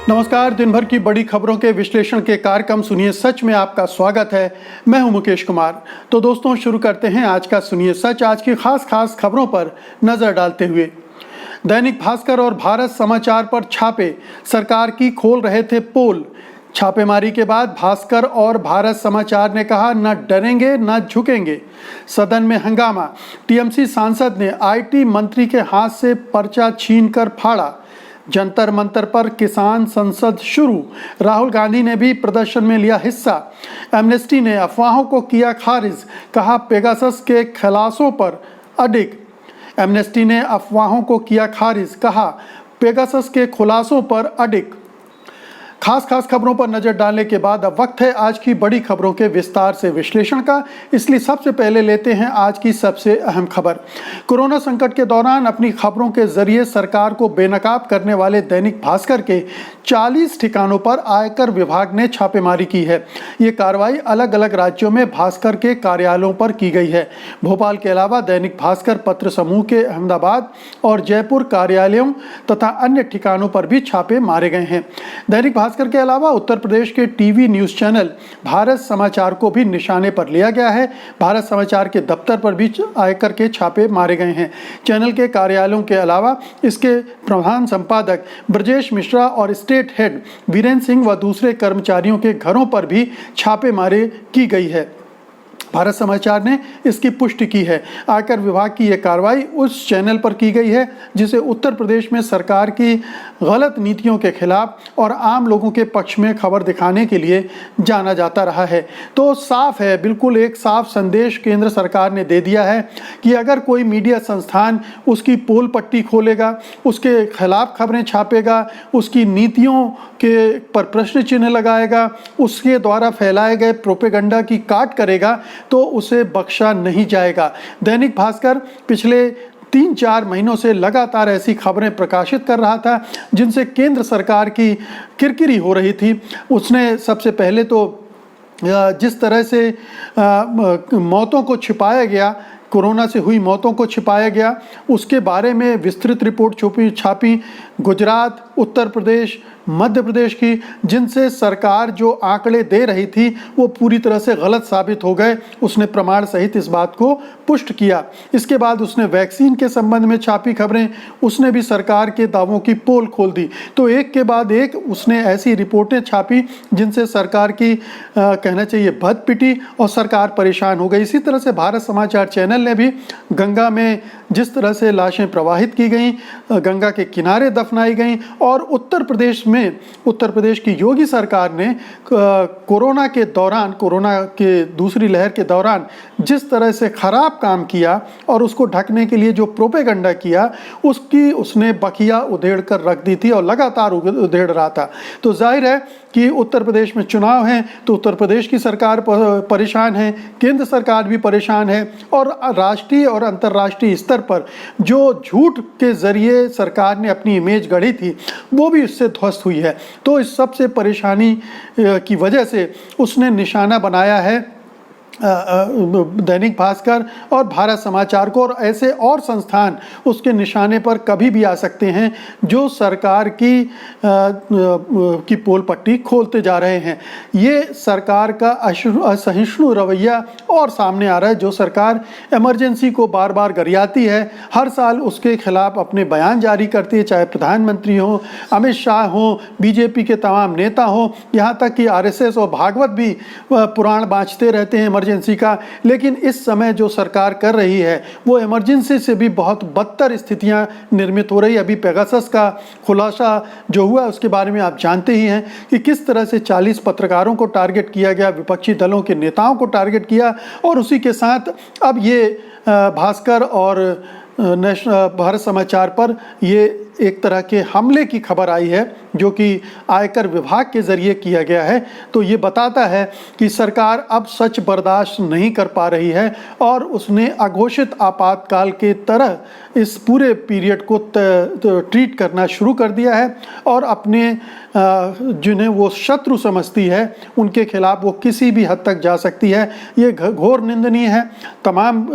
नमस्कार। दिन भर की बड़ी खबरों के विश्लेषण के कार्यक्रम सुनिए सच में आपका स्वागत है। मैं हूं मुकेश कुमार। तो दोस्तों शुरू करते हैं आज का सुनिए सच। आज की खास खबरों पर नजर डालते हुए दैनिक भास्कर और भारत समाचार पर छापे सरकार की खोल रहे थे पोल। छापेमारी के बाद भास्कर और भारत समाचार ने कहा न डरेंगे न झुकेंगे। सदन में हंगामा। टीएमसी सांसद ने आईटी मंत्री के हाथ से पर्चा छीनकर फाड़ा। जंतर मंतर पर किसान संसद शुरू। राहुल गांधी ने भी प्रदर्शन में लिया हिस्सा। एमनेस्टी ने अफवाहों को किया खारिज, कहा पेगासस के खुलासों पर अडिग। एमनेस्टी ने अफवाहों को किया खारिज, कहा पेगासस के खुलासों पर अडिग। खास खबरों पर नजर डालने के बाद अब वक्त है आज की बड़ी खबरों के विस्तार से विश्लेषण का। इसलिए सबसे पहले लेते हैं आज की सबसे अहम खबर। कोरोना संकट के दौरान अपनी खबरों के जरिए सरकार को बेनकाब करने वाले दैनिक भास्कर के 40 ठिकानों पर आयकर विभाग ने छापेमारी की है। ये कार्रवाई अलग अलग राज्यों में भास्कर के कार्यालयों पर की गई है। भोपाल के अलावा दैनिक भास्कर पत्र समूह के अहमदाबाद और जयपुर कार्यालयों तथा अन्य ठिकानों पर भी छापे मारे गए हैं। दैनिक भास्कर के अलावा उत्तर प्रदेश के टीवी न्यूज चैनल भारत समाचार को भी निशाने पर लिया गया है। भारत समाचार के दफ्तर पर भी आयकर के छापे मारे गए हैं। चैनल के कार्यालयों के अलावा इसके प्रधान संपादक ब्रजेश मिश्रा और स्टेट हेड वीरेंद्र सिंह व दूसरे कर्मचारियों के घरों पर भी छापेमारी की गई है। भारत समाचार ने इसकी पुष्टि की है। आयकर विभाग की यह कार्रवाई उस चैनल पर की गई है जिसे उत्तर प्रदेश में सरकार की गलत नीतियों के खिलाफ और आम लोगों के पक्ष में खबर दिखाने के लिए जाना जाता रहा है। तो साफ है, बिल्कुल एक साफ संदेश केंद्र सरकार ने दे दिया है कि अगर कोई मीडिया संस्थान उसकी पोल पट्टी खोलेगा, उसके खिलाफ खबरें छापेगा, उसकी नीतियों के पर प्रश्न चिन्ह लगाएगा, उसके द्वारा फैलाए गए प्रोपेगेंडा की काट करेगा तो उसे बख्शा नहीं जाएगा। दैनिक भास्कर पिछले 3-4 महीनों से लगातार ऐसी खबरें प्रकाशित कर रहा था जिनसे केंद्र सरकार की किरकिरी हो रही थी। उसने सबसे पहले तो जिस तरह से मौतों को छिपाया गया, कोरोना से हुई मौतों को छिपाया गया, उसके बारे में विस्तृत रिपोर्ट छापी। गुजरात, उत्तर प्रदेश, मध्य प्रदेश की जिनसे सरकार जो आंकड़े दे रही थी वो पूरी तरह से गलत साबित हो गए। उसने प्रमाण सहित इस बात को पुष्ट किया। इसके बाद उसने वैक्सीन के संबंध में छापी खबरें, उसने भी सरकार के दावों की पोल खोल दी। तो एक के बाद एक उसने ऐसी रिपोर्टें छापी जिनसे सरकार की कहना चाहिए बद पिटी और सरकार परेशान हो गई। इसी तरह से भारत समाचार चैनल ने भी गंगा में जिस तरह से लाशें प्रवाहित की गईं, गंगा के किनारे दफनाई गईं और उत्तर प्रदेश की योगी सरकार ने कोरोना के दूसरी लहर के दौरान जिस तरह से खराब काम किया और उसको ढकने के लिए जो प्रोपेगेंडा किया उसकी उसने बखिया उधेड़ कर रख दी थी और लगातार उधेड़ रहा था। तो जाहिर है कि उत्तर प्रदेश में चुनाव हैं तो उत्तर प्रदेश की सरकार परेशान है, केंद्र सरकार भी परेशान है और राष्ट्रीय और अंतर्राष्ट्रीय स्तर पर जो झूठ के जरिए सरकार ने अपनी इमेज गढ़ी थी वो भी इससे ध्वस्त हुई है। तो इस सबसे परेशानी की वजह से उसने निशाना बनाया है दैनिक भास्कर और भारत समाचार को, और ऐसे और संस्थान उसके निशाने पर कभी भी आ सकते हैं जो सरकार की पोल पट्टी खोलते जा रहे हैं। ये सरकार का असहिष्णु रवैया और सामने आ रहा है। जो सरकार इमरजेंसी को बार बार गरियाती है, हर साल उसके खिलाफ अपने बयान जारी करती है, चाहे प्रधानमंत्री हो, अमित शाह हो, बीजेपी के तमाम नेता हो, यहाँ तक कि आरएसएस और भागवत भी पुराण बाँचते रहते हैं इमरजेंसी का। लेकिन इस समय जो सरकार कर रही है वो इमरजेंसी से भी बहुत बदतर स्थितियां निर्मित हो रही है। अभी पेगासस का खुलासा जो हुआ उसके बारे में आप जानते ही हैं कि किस तरह से 40 पत्रकारों को टारगेट किया गया, विपक्षी दलों के नेताओं को टारगेट किया, और उसी के साथ अब ये भास्कर और भारत समाचार पर ये एक तरह के हमले की खबर आई है जो कि आयकर विभाग के जरिए किया गया है। तो ये बताता है कि सरकार अब सच बर्दाश्त नहीं कर पा रही है और उसने अघोषित आपातकाल के तरह इस पूरे पीरियड को ट्रीट करना शुरू कर दिया है और अपने जिन्हें वो शत्रु समझती है उनके खिलाफ वो किसी भी हद तक जा सकती है। ये घोर निंदनीय है। तमाम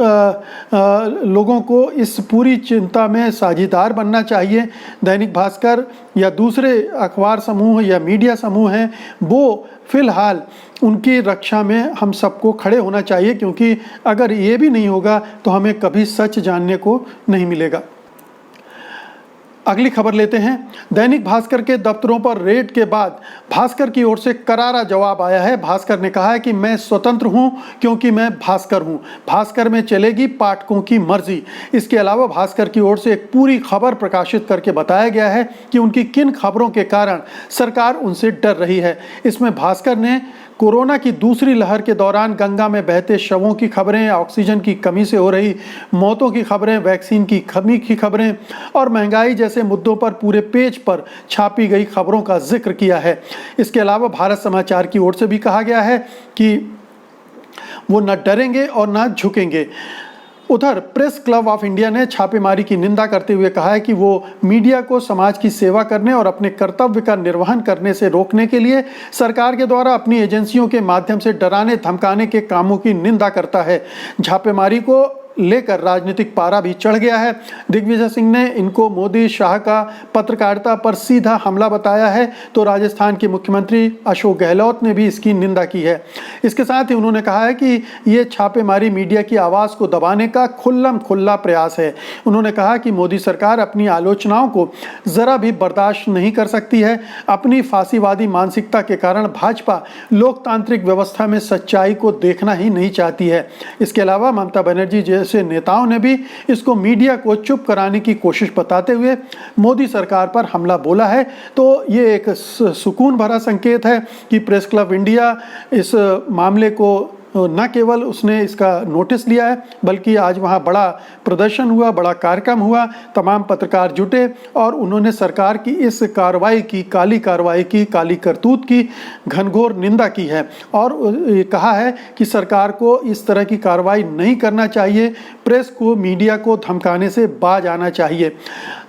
लोगों को इस पूरी चिंता में साझीदार बनना चाहिए दैनिक भास्कर या दूसरे अखबार समूह या मीडिया समूह हैं, वो फिलहाल उनकी रक्षा में हम सबको खड़े होना चाहिए, क्योंकि अगर ये भी नहीं होगा तो हमें कभी सच जानने को नहीं मिलेगा। अगली खबर लेते हैं। दैनिक भास्कर के दफ्तरों पर रेड के बाद भास्कर की ओर से करारा जवाब आया है। भास्कर ने कहा है कि मैं स्वतंत्र हूं क्योंकि मैं भास्कर हूं, भास्कर में चलेगी पाठकों की मर्जी। इसके अलावा भास्कर की ओर से एक पूरी खबर प्रकाशित करके बताया गया है कि उनकी किन खबरों के कारण सरकार उनसे डर रही है। इसमें भास्कर ने कोरोना की दूसरी लहर के दौरान गंगा में बहते शवों की खबरें, ऑक्सीजन की कमी से हो रही मौतों की खबरें, वैक्सीन की कमी की खबरें और महंगाई जैसे मुद्दों पर पूरे पेज पर छापी गई खबरों का जिक्र किया है। इसके अलावा भारत समाचार की ओर से भी कहा गया है कि वो न डरेंगे और न झुकेंगे। उधर प्रेस क्लब ऑफ इंडिया ने छापेमारी की निंदा करते हुए कहा है कि वो मीडिया को समाज की सेवा करने और अपने कर्तव्य का निर्वहन करने से रोकने के लिए सरकार के द्वारा अपनी एजेंसियों के माध्यम से डराने धमकाने के कामों की निंदा करता है। छापेमारी को लेकर राजनीतिक पारा भी चढ़ गया है। दिग्विजय सिंह ने इनको मोदी शाह का पत्रकारिता पर सीधा हमला बताया है, तो राजस्थान के मुख्यमंत्री अशोक गहलोत ने भी इसकी निंदा की है। इसके साथ ही उन्होंने कहा है कि ये छापेमारी मीडिया की आवाज़ को दबाने का खुल्लम खुल्ला प्रयास है। उन्होंने कहा कि मोदी सरकार अपनी आलोचनाओं को ज़रा भी बर्दाश्त नहीं कर सकती है। अपनी फांसीवादी मानसिकता के कारण भाजपा लोकतांत्रिक व्यवस्था में सच्चाई को देखना ही नहीं चाहती है। इसके अलावा ममता बनर्जी जैसे नेताओं ने भी इसको मीडिया को चुप कराने की कोशिश बताते हुए मोदी सरकार पर हमला बोला है। तो ये एक सुकून भरा संकेत है कि प्रेस क्लब इंडिया इस मामले को न केवल उसने इसका नोटिस लिया है, बल्कि आज वहाँ बड़ा प्रदर्शन हुआ, बड़ा कार्यक्रम हुआ, तमाम पत्रकार जुटे और उन्होंने सरकार की इस कार्रवाई की, काली कार्रवाई की, काली करतूत की घनघोर निंदा की है और कहा है कि सरकार को इस तरह की कार्रवाई नहीं करना चाहिए, प्रेस को, मीडिया को धमकाने से बाज आना चाहिए।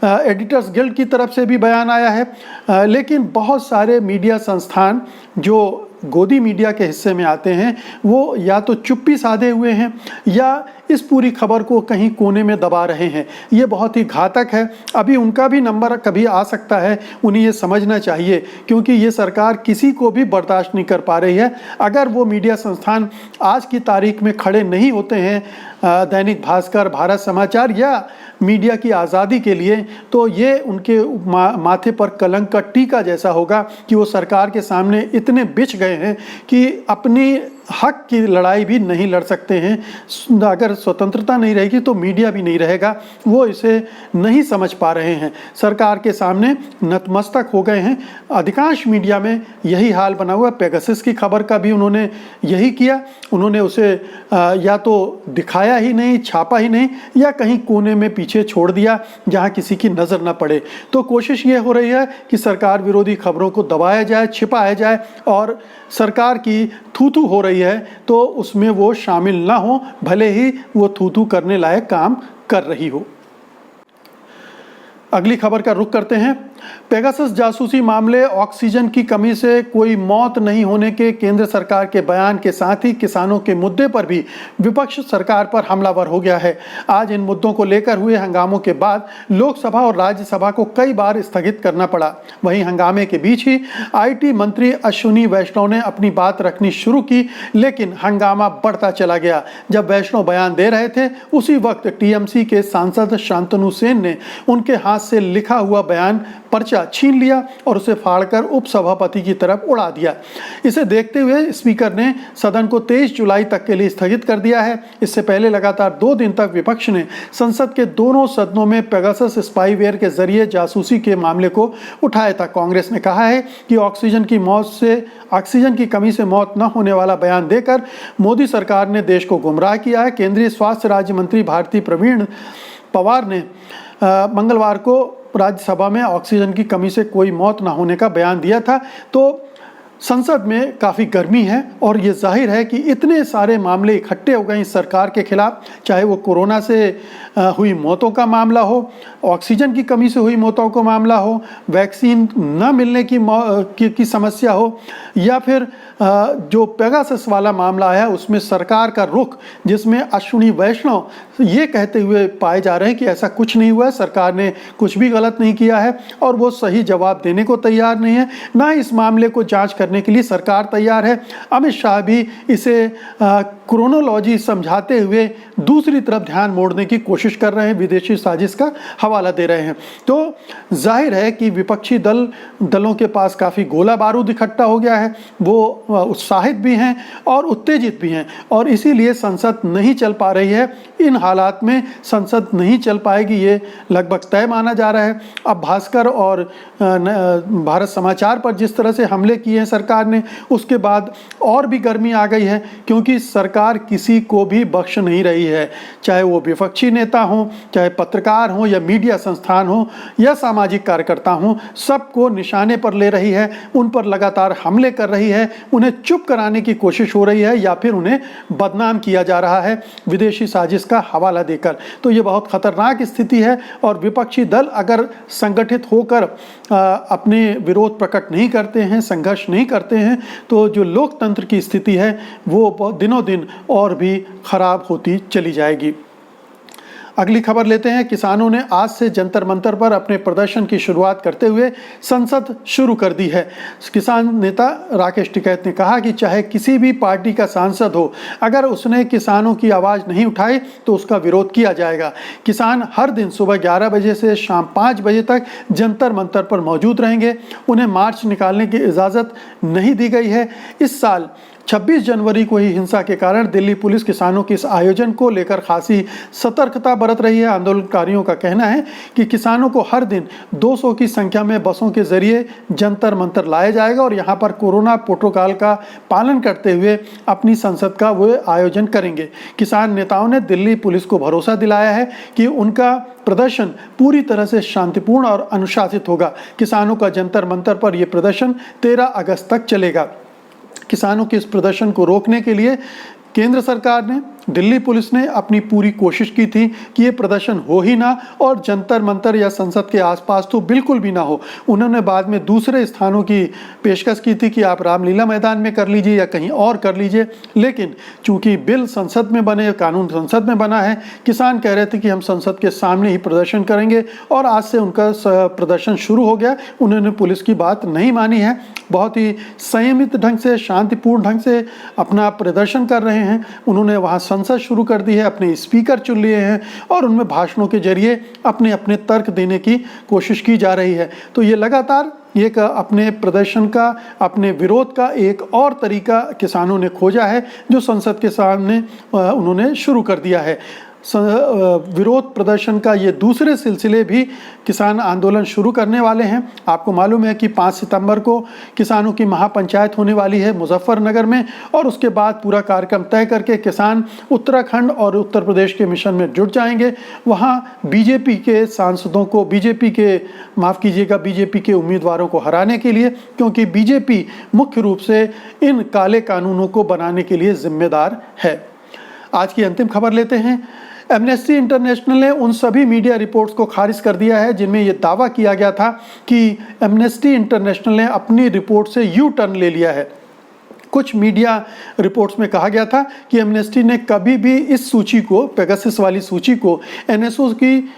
एडिटर्स गिल्ड की तरफ से भी बयान आया है, लेकिन बहुत सारे मीडिया संस्थान जो गोदी मीडिया के हिस्से में आते हैं वो या तो चुप्पी साधे हुए हैं या इस पूरी खबर को कहीं कोने में दबा रहे हैं। ये बहुत ही घातक है। अभी उनका भी नंबर कभी आ सकता है, उन्हें ये समझना चाहिए, क्योंकि ये सरकार किसी को भी बर्दाश्त नहीं कर पा रही है। अगर वो मीडिया संस्थान आज की तारीख में खड़े नहीं होते हैं दैनिक भास्कर, भारत समाचार या मीडिया की आज़ादी के लिए, तो ये उनके माथे पर कलंक का टीका जैसा होगा कि वो सरकार के सामने इतने बिछ गए हैं कि अपनी हक की लड़ाई भी नहीं लड़ सकते हैं। अगर स्वतंत्रता नहीं रहेगी तो मीडिया भी नहीं रहेगा। वो इसे नहीं समझ पा रहे हैं, सरकार के सामने नतमस्तक हो गए हैं। अधिकांश मीडिया में यही हाल बना हुआ। पेगासस की खबर का भी उन्होंने यही किया, उन्होंने उसे या तो दिखाया ही नहीं, छापा ही नहीं, या कहीं कोने में पीछे छोड़ दिया जहां किसी की नज़र न पड़े। तो कोशिश ये हो रही है कि सरकार विरोधी खबरों को दबाया जाए, छिपाया जाए और सरकार की थू-थू हो रही है तो उसमें वो शामिल ना हो, भले ही वो थू-थू करने लायक काम कर रही हो। अगली खबर का रुख करते हैं। पेगासस जासूसी मामले, ऑक्सीजन की कमी से कोई मौत नहीं होने के केंद्र सरकार के बयान के साथ ही किसानों के मुद्दे पर भी विपक्ष सरकार पर हमलावर हो गया है। आज इन मुद्दों को लेकर हुए हंगामों के बाद लोकसभा और राज्यसभा को कई बार स्थगित करना पड़ा। वहीं हंगामे के बीच ही IT मंत्री अश्विनी वैष्णव ने अपनी बात रखनी शुरू की, लेकिन हंगामा बढ़ता चला गया। जब वैष्णव बयान दे रहे थे उसी वक्त TMC के सांसद शांतनु सेन ने उनके हाथ से लिखा हुआ बयान पर्चा छीन लिया और उसे फाड़कर उपसभापति की तरफ उड़ा दिया। इसे देखते हुए स्पीकर ने सदन को 23 जुलाई तक के लिए स्थगित कर दिया है। इससे पहले लगातार 2 दिन तक विपक्ष ने संसद के दोनों सदनों में पेगासस स्पाईवेयर के जरिए जासूसी के मामले को उठाया था। कांग्रेस ने कहा है कि ऑक्सीजन की कमी से मौत न होने वाला बयान देकर मोदी सरकार ने देश को गुमराह किया है। केंद्रीय स्वास्थ्य राज्य मंत्री भारती प्रवीण पवार ने मंगलवार को राज्यसभा में ऑक्सीजन की कमी से कोई मौत न होने का बयान दिया था। तो संसद में काफ़ी गर्मी है और ये जाहिर है कि इतने सारे मामले इकट्ठे हो गए इस सरकार के खिलाफ, चाहे वो कोरोना से हुई मौतों का मामला हो, ऑक्सीजन की कमी से हुई मौतों का मामला हो, वैक्सीन न मिलने की समस्या हो, या फिर जो पेगासस वाला मामला है उसमें सरकार का रुख, जिसमें अश्विनी वैष्णव ये कहते हुए पाए जा रहे हैं कि ऐसा कुछ नहीं हुआ है, सरकार ने कुछ भी गलत नहीं किया है और वो सही जवाब देने को तैयार नहीं है, ना इस मामले को जांच करने के लिए सरकार तैयार है। अमित शाह भी इसे क्रोनोलॉजी समझाते हुए दूसरी तरफ ध्यान मोड़ने की कोशिश कर रहे हैं, विदेशी साजिश का हवाला दे रहे हैं। तो जाहिर है कि विपक्षी दलों के पास काफ़ी गोला बारूद इकट्ठा हो गया है, वो उत्साहित भी हैं और उत्तेजित भी हैं और इसीलिए संसद नहीं चल पा रही है। इन हालात में संसद नहीं चल पाएगी, ये लगभग तय माना जा रहा है। अब भास्कर और भारत समाचार पर जिस तरह से हमले किए हैं सरकार ने, उसके बाद और भी गर्मी आ गई है, क्योंकि सरकार किसी को भी बख्श नहीं रही है, चाहे वो विपक्षी नेता हों, चाहे पत्रकार हों या मीडिया संस्थान हो या सामाजिक कार्यकर्ता हों, सबको निशाने पर ले रही है, उन पर लगातार हमले कर रही है, उन्हें चुप कराने की कोशिश हो रही है या फिर उन्हें बदनाम किया जा रहा है विदेशी साजिश का हवाला देकर। तो ये बहुत खतरनाक स्थिति है और विपक्षी दल अगर संगठित होकर अपने विरोध प्रकट नहीं करते हैं, संघर्ष नहीं करते हैं, तो जो लोकतंत्र की स्थिति है वो दिनों दिन और भी खराब होती चली जाएगी। अगली खबर लेते हैं। किसानों ने आज से जंतर मंतर पर अपने प्रदर्शन की शुरुआत करते हुए संसद शुरू कर दी है। किसान नेता राकेश टिकैत ने कहा कि चाहे किसी भी पार्टी का सांसद हो, अगर उसने किसानों की आवाज़ नहीं उठाई तो उसका विरोध किया जाएगा। किसान हर दिन सुबह 11 बजे से शाम 5 बजे तक जंतर मंतर पर मौजूद रहेंगे। उन्हें मार्च निकालने की इजाज़त नहीं दी गई है। इस साल 26 जनवरी को ही हिंसा के कारण दिल्ली पुलिस किसानों के इस आयोजन को लेकर खासी सतर्कता बरत रही है। आंदोलनकारियों का कहना है कि किसानों को हर दिन 200 की संख्या में बसों के जरिए जंतर मंतर लाया जाएगा और यहाँ पर कोरोना प्रोटोकॉल का पालन करते हुए अपनी संसद का वो आयोजन करेंगे। किसान नेताओं ने दिल्ली पुलिस को भरोसा दिलाया है कि उनका प्रदर्शन पूरी तरह से शांतिपूर्ण और अनुशासित होगा। किसानों का जंतर मंतर पर यह प्रदर्शन 13 अगस्त तक चलेगा। किसानों के इस प्रदर्शन को रोकने के लिए केंद्र सरकार ने, दिल्ली पुलिस ने अपनी पूरी कोशिश की थी कि ये प्रदर्शन हो ही ना और जंतर मंतर या संसद के आसपास तो बिल्कुल भी ना हो। उन्होंने बाद में दूसरे स्थानों की पेशकश की थी कि आप रामलीला मैदान में कर लीजिए या कहीं और कर लीजिए, लेकिन चूंकि बिल संसद में बने, कानून संसद में बना है, किसान कह रहे थे कि हम संसद के सामने ही प्रदर्शन करेंगे और आज से उनका प्रदर्शन शुरू हो गया। उन्होंने पुलिस की बात नहीं मानी है, बहुत ही संयमित ढंग से, शांतिपूर्ण ढंग से अपना प्रदर्शन कर रहे हैं। उन्होंने वहाँ संसद शुरू कर दी है, अपने स्पीकर चुन लिए हैं और उनमें भाषणों के जरिए अपने अपने तर्क देने की कोशिश की जा रही है। तो ये लगातार एक अपने प्रदर्शन का, अपने विरोध का एक और तरीका किसानों ने खोजा है, जो संसद के सामने उन्होंने शुरू कर दिया है। विरोध प्रदर्शन का ये दूसरे सिलसिले भी किसान आंदोलन शुरू करने वाले हैं। आपको मालूम है कि 5 सितंबर को किसानों की महापंचायत होने वाली है मुजफ्फरनगर में और उसके बाद पूरा कार्यक्रम तय करके किसान उत्तराखंड और उत्तर प्रदेश के मिशन में जुट जाएंगे। वहाँ बीजेपी के सांसदों को, बीजेपी के उम्मीदवारों को हराने के लिए, क्योंकि बीजेपी मुख्य रूप से इन काले कानूनों को बनाने के लिए जिम्मेदार है। आज की अंतिम खबर लेते हैं। एमनेस्टी इंटरनेशनल ने उन सभी मीडिया रिपोर्ट्स को खारिज कर दिया है जिनमें यह दावा किया गया था कि एमनेस्टी इंटरनेशनल ने अपनी रिपोर्ट से यू टर्न ले लिया है। कुछ मीडिया रिपोर्ट्स में कहा गया था कि एमनेस्टी ने कभी भी इस सूची को, पेगासस वाली सूची को, एनएसओ की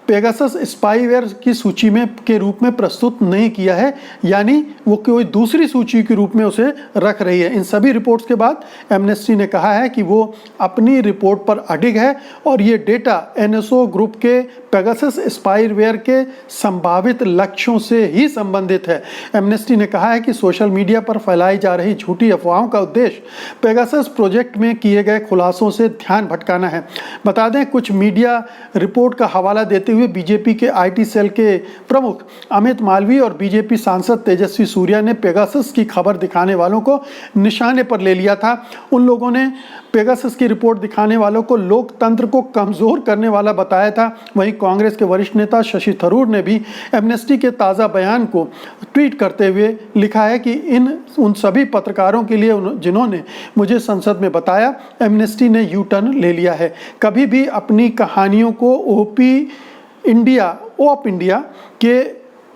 पेगासस स्पाईवेयर की सूची में के रूप में प्रस्तुत नहीं किया है, यानी वो कोई दूसरी सूची के रूप में उसे रख रही है। इन सभी रिपोर्ट्स के बाद एमनेस्टी ने कहा है कि वो अपनी रिपोर्ट पर अडिग है और ये डेटा एनएसओ ग्रुप के पेगासस स्पाईवेयर के संभावित लक्ष्यों से ही संबंधित है। एमनेस्टी ने कहा है कि सोशल मीडिया पर फैलाई जा रही झूठी अफवाहों का उद्देश्य पेगासस प्रोजेक्ट में किए गए खुलासों से ध्यान भटकाना है। बता दें, कुछ मीडिया रिपोर्ट का हवाला देते हुए बीजेपी के आईटी सेल के प्रमुख अमित मालवीय और बीजेपी सांसद तेजस्वी सूर्या ने पेगासस की खबर दिखाने वालों को निशाने पर ले लिया था। उन लोगों ने पेगासस की रिपोर्ट दिखाने वालों को लोकतंत्र को कमज़ोर करने वाला बताया था। वहीं कांग्रेस के वरिष्ठ नेता शशि थरूर ने भी एमनेस्टी के ताज़ा बयान को ट्वीट करते हुए लिखा है कि उन सभी पत्रकारों के लिए जिन्होंने मुझे संसद में बताया, एमनेस्टी ने यू टर्न ले लिया है। कभी भी अपनी कहानियों को ऑफ इंडिया के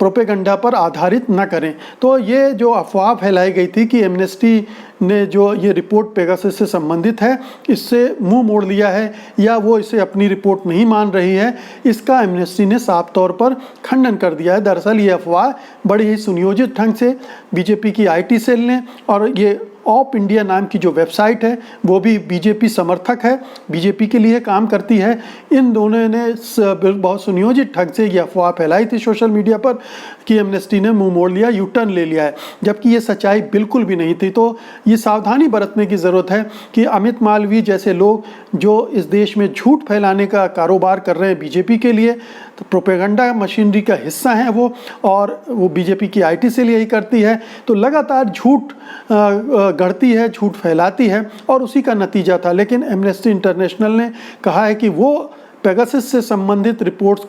प्रोपेगंडा पर आधारित न करें। तो ये जो अफवाह फैलाई गई थी कि एमनेस्टी ने जो ये रिपोर्ट पेगासस से संबंधित है इससे मुंह मोड़ लिया है या वो इसे अपनी रिपोर्ट नहीं मान रही है, इसका एमनेस्टी ने साफ तौर पर खंडन कर दिया है। दरअसल ये अफवाह बड़ी ही सुनियोजित ढंग से बीजेपी की आईटी सेल ने, और ये ऑफ इंडिया नाम की जो वेबसाइट है वो भी बीजेपी समर्थक है, बीजेपी के लिए काम करती है, इन दोनों ने बहुत सुनियोजित ढंग से ये अफवाह फैलाई थी सोशल मीडिया पर कि एमनेस्टी ने मुंह मोड़ लिया, यू टर्न ले लिया है, जबकि ये सच्चाई बिल्कुल भी नहीं थी। तो ये सावधानी बरतने की ज़रूरत है कि अमित मालवीय जैसे लोग जो इस देश में झूठ फैलाने का कारोबार कर रहे हैं बीजेपी के लिए, तो प्रोपेगंडा मशीनरी का हिस्सा हैं वो, और वो बीजेपी की आईटी सेल यही करती है। तो लगातार झूठ गढ़ती है, झूठ फैलाती है, और उसी का नतीजा था। लेकिन एमनेस्टी इंटरनेशनल ने कहा है कि वो पेगासस से संबंधित रिपोर्ट्स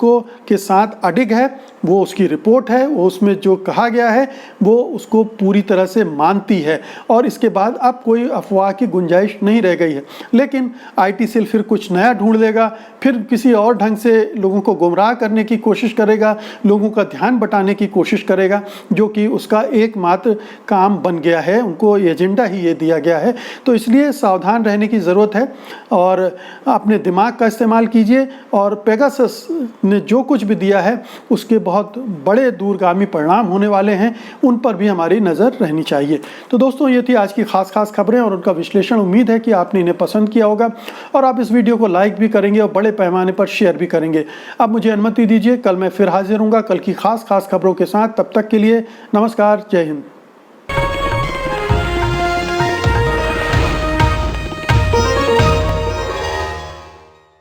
के साथ अडिग है, वो उसकी रिपोर्ट है, वो उसमें जो कहा गया है वो उसको पूरी तरह से मानती है, और इसके बाद अब कोई अफवाह की गुंजाइश नहीं रह गई है। लेकिन आईटी सेल फिर कुछ नया ढूंढ लेगा, फिर किसी और ढंग से लोगों को गुमराह करने की कोशिश करेगा, लोगों का ध्यान बटाने की कोशिश करेगा, जो कि उसका एकमात्र काम बन गया है, उनको एजेंडा ही ये दिया गया है। तो इसलिए सावधान रहने की ज़रूरत है और अपने दिमाग का इस्तेमाल कीजिए, और पेगासस ने जो कुछ भी दिया है उसके बहुत बड़े दूरगामी परिणाम होने वाले हैं, उन पर भी हमारी नज़र रहनी चाहिए। तो दोस्तों, ये थी आज की खास खबरें और उनका विश्लेषण। उम्मीद है कि आपने इन्हें पसंद किया होगा और आप इस वीडियो को लाइक भी करेंगे और बड़े पैमाने पर शेयर भी करेंगे। अब मुझे अनुमति दीजिए, कल मैं फिर हाजिर हूँगा कल की खास खबरों के साथ। तब तक के लिए नमस्कार, जय हिंद।